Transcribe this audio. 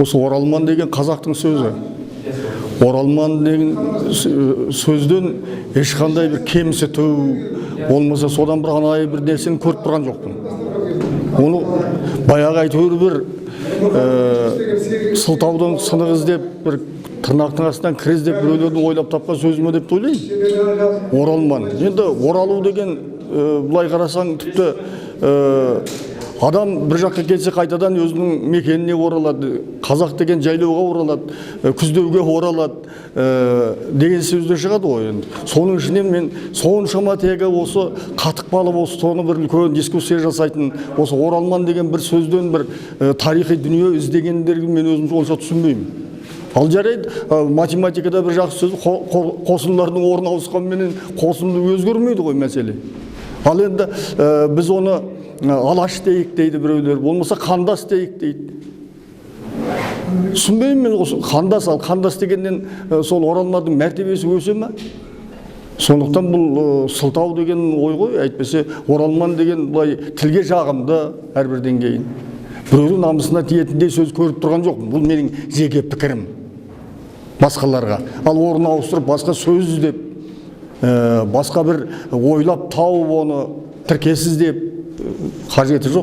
Осы оралман деген қазақтың сөзі. Оралман деген сөзден ешқандай бір кемсіту болмаса содан бір анайы бір нәрсені көріп тұрған жоқпын. Оны баяғы әйтеуір бір сылтаудың сынық іздеп, бір тырнақтың астынан кір іздеп біреулердің ойлап тапқан сөзі ме деп ойлаймын. Оралман. Енді оралу деген былай қарасаң тіпті адам бір жаққа келсе қайтадан өзінің мекеніне оралады, қазақ деген жайлауға оралады, күздеуге оралады деген сөздер шығады ғой. Енді соның ішінен мен соншама тегі осы қатықпалы осы соны бір үлкен дискуссия жасайтын осы оралман деген бір сөзден бір тарихи дүние іздегендерді мен өзім онша түсінбеймін. Ал жарайды, математикада бір жақсы сөз қосындылардың орны ауысқанменен қосынды өзгермейді ғой мәселе. Ал енді біз оны алаш дейік дейді біреулер, болмаса қандас дейік дейді. Түсінбеймін мен осы қандас, ал қандас дегеннен сол оралмадың мәртебесі өсе ме? Сондықтан бұл сылтау деген ой ғой, әйтпесе оралман деген былай тілге жағымды әрбір деңгейін. Біреудің намысына тиетіндей сөз көріп тұрған жоқпын. Бұл менің жеке пікірім басқаларға. Ал орын ауыстырып басқа сөз іздеп, басқа бір ойлап тауып оны тіркесіз деп қажеті жоқ.